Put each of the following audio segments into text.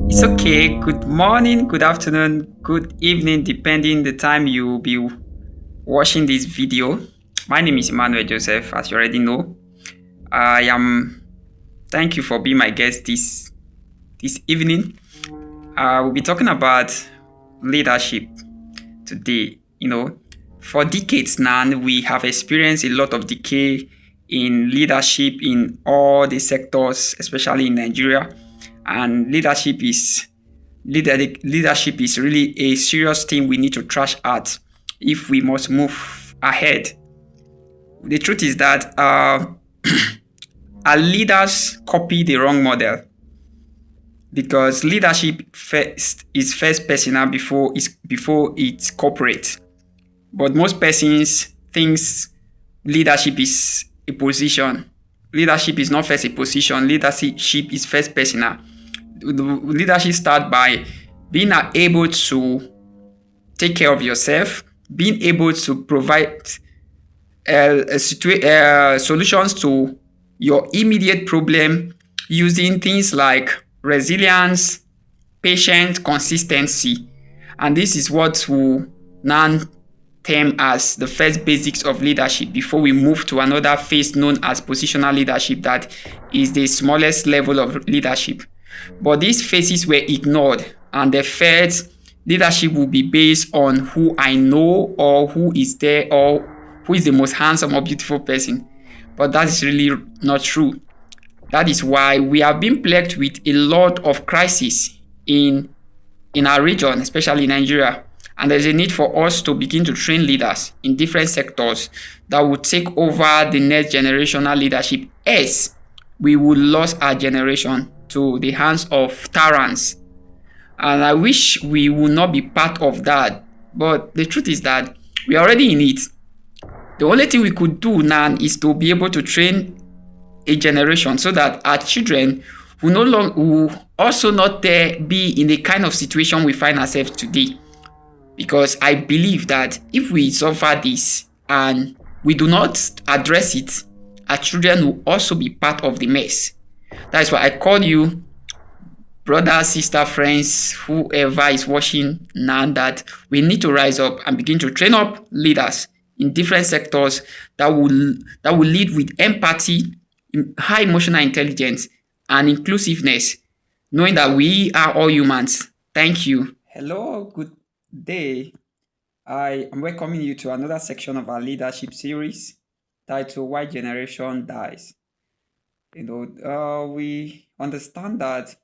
It's okay. Good morning, good afternoon, good evening, depending the time you'll be watching this video. My name is Emmanuel Joseph, as you already know. I am. Thank you for being my guest this evening. We'll be talking about leadership today. For decades now, we have experienced a lot of decay in leadership in all the sectors, especially in Nigeria. And leadership is really a serious thing we need to trash out if we must move ahead. The truth is that our leaders copy the wrong model because leadership first personal before it's corporate. But most persons thinks leadership is a position. Leadership is not first a position. Leadership is first personal. Leadership starts by being able to take care of yourself, being able to provide solutions to your immediate problem using things like resilience, patience, consistency. And this is what we now term as the first basics of leadership before we move to another phase known as positional leadership, that is the smallest level of leadership. But these phases were ignored, and the first leadership will be based on who I know or who is there or who is the most handsome or beautiful person. But that is really not true. That is why we have been plagued with a lot of crises in our region, especially in Nigeria. And there's a need for us to begin to train leaders in different sectors that will take over the next generational leadership, as we will lose our generation to the hands of tyrants. And I wish we would not be part of that. But the truth is that we are already in it. The only thing we could do now is to be able to train a generation so that our children will also not be in the kind of situation we find ourselves today. Because I believe that if we suffer this and we do not address it, our children will also be part of the mess. That is why I call you, brother, sister, friends, whoever is watching now, that we need to rise up and begin to train up leaders in different sectors that will lead with empathy, high emotional intelligence, and inclusiveness, knowing that we are all humans. Thank you. Hello, good day. I am welcoming you to another section of our leadership series titled Why Generation Dies. We understand that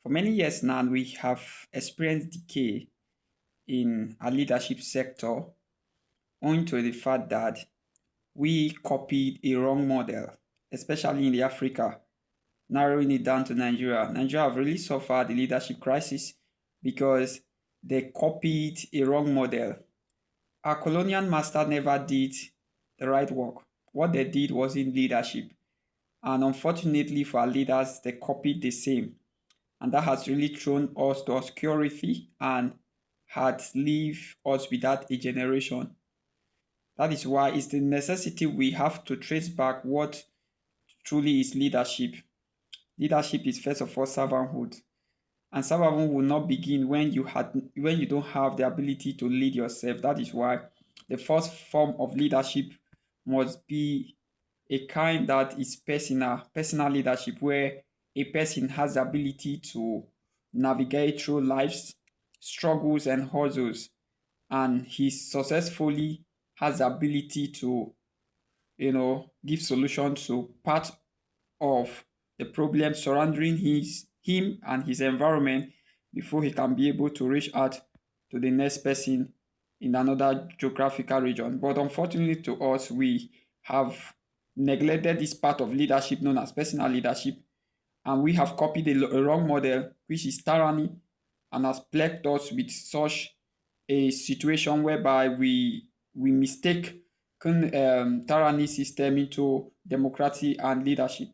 for many years now we have experienced decay in our leadership sector owing to the fact that we copied a wrong model, especially in the Africa, narrowing it down to Nigeria. Nigeria have really suffered the leadership crisis because they copied a wrong model. Our colonial master never did the right work. What they did was in leadership. And unfortunately for our leaders, they copied the same. And that has really thrown us to obscurity and had left us without a generation. That is why it's the necessity we have to trace back what truly is leadership. Leadership is first of all servanthood. And servanthood will not begin when you don't have the ability to lead yourself. That is why the first form of leadership must be a kind that is personal leadership, where a person has the ability to navigate through life's struggles and hurdles, and he successfully has the ability to give solutions to part of the problem surrounding him and his environment before he can be able to reach out to the next person in another geographical region. But unfortunately to us, we have neglected this part of leadership known as personal leadership, and we have copied a wrong model, which is tyranny, and has plagued us with such a situation whereby we mistake tyranny system into democracy and leadership.